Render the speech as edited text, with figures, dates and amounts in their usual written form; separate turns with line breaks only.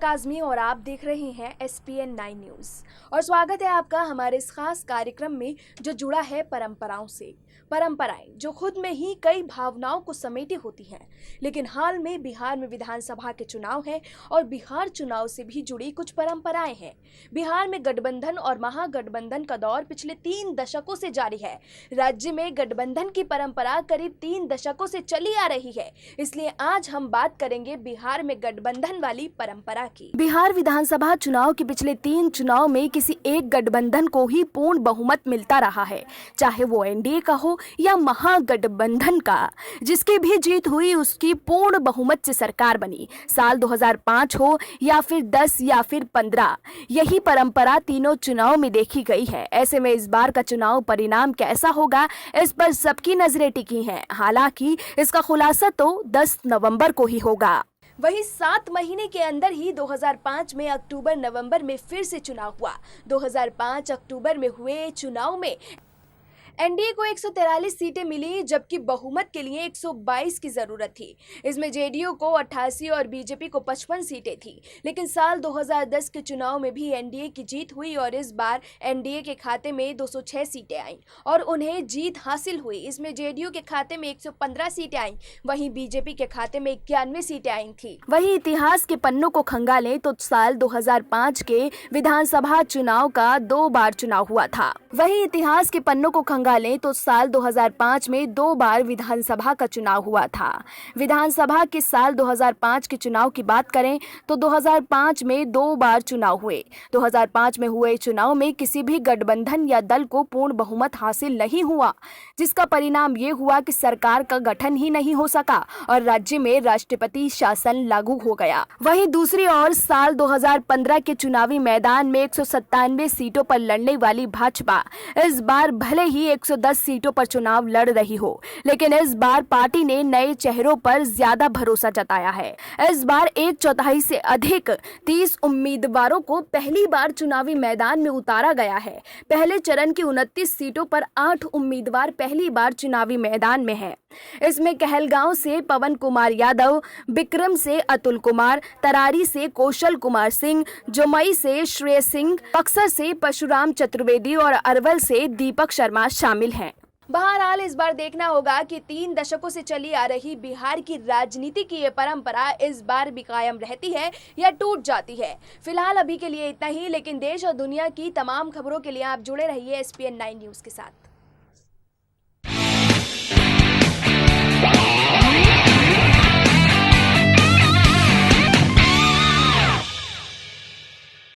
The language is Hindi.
इश्तियाक आज़मी और आप देख रहे हैं SPN 9 न्यूज़ और स्वागत है आपका हमारे इस खास कार्यक्रम में जो जुड़ा है परंपराओं से। परंपराएं जो खुद में ही कई भावनाओं को समेटी होती हैं, लेकिन हाल में बिहार में विधानसभा के चुनाव हैं और बिहार चुनाव से भी जुड़ी कुछ परंपराएं हैं। बिहार में गठबंधन और महागठबंधन का दौर पिछले 3 दशकों से जारी है। राज्य में गठबंधन की परंपरा करीब 3 दशकों से चली आ रही है, इसलिए आज हम बात करेंगे बिहार में गठबंधन वाली परंपरा की। बिहार विधानसभा चुनाव के पिछले 3 चुनाव में किसी एक गठबंधन को ही पूर्ण बहुमत मिलता रहा है, चाहे वो एनडीए का हो या महागठबंधन का। जिसकी भी जीत हुई उसकी पूर्ण बहुमत से सरकार बनी, साल 2005 हो या फिर 10 या फिर 15। यही परंपरा तीनों चुनाव में देखी गई है। ऐसे में इस बार का चुनाव परिणाम कैसा होगा, इस पर सबकी नजरें टिकी हैं। हालांकि इसका खुलासा तो 10 नवंबर को ही होगा। वहीं 7 महीने के अंदर ही 2005 में अक्टूबर नवंबर में फिर से चुनाव हुआ। 2005 अक्टूबर में हुए चुनाव में एनडीए को 143 सीटें मिली, जबकि बहुमत के लिए 122 की जरूरत थी। इसमें जेडीयू को 88 और बीजेपी को 55 सीटें थी। लेकिन साल 2010 के चुनाव में भी एनडीए की जीत हुई और इस बार एनडीए के खाते में 206 सीटें आईं और उन्हें जीत हासिल हुई। इसमें जेडीयू के खाते में 115 सीटें आईं, वहीं बीजेपी के खाते में 91 सीटें आई थी। वहीं इतिहास के पन्नों को खंगालें तो साल 2005 के विधानसभा चुनाव का 2 बार चुनाव हुआ था। वहीं इतिहास के पन्नों को खंगालें तो साल 2005 में 2 बार विधानसभा का चुनाव हुआ था। विधानसभा के साल 2005 के चुनाव की बात करें तो 2005 में 2 बार चुनाव हुए। 2005 में हुए चुनाव में किसी भी गठबंधन या दल को पूर्ण बहुमत हासिल नहीं हुआ, जिसका परिणाम ये हुआ कि सरकार का गठन ही नहीं हो सका और राज्य में राष्ट्रपति शासन लागू हो गया। वहीं दूसरी ओर साल 2015 के चुनावी मैदान में 197 सीटों पर लड़ने वाली भाजपा इस बार भले ही 110 सीटों पर चुनाव लड़ रही हो, लेकिन इस बार पार्टी ने नए चेहरों पर ज्यादा भरोसा जताया है। इस बार 1/4 से अधिक 30 उम्मीदवारों को पहली बार चुनावी मैदान में उतारा गया है। पहले चरण की 29 सीटों पर 8 उम्मीदवार पहली बार चुनावी मैदान में हैं। इसमें कहलगांव से पवन कुमार यादव, बिक्रम से अतुल कुमार, तरारी से कौशल कुमार सिंह, जमुई से श्रेयस सिंह, बक्सर से परशुराम चतुर्वेदी और अरवल से दीपक शर्मा शामिल हैं। बहरहाल इस बार देखना होगा कि 3 दशकों से चली आ रही बिहार की राजनीति की ये परंपरा इस बार भी कायम रहती है या टूट जाती है। फिलहाल अभी के लिए इतना ही, लेकिन देश और दुनिया की तमाम खबरों के लिए आप जुड़े रहिए SPN 9 न्यूज़ के साथ।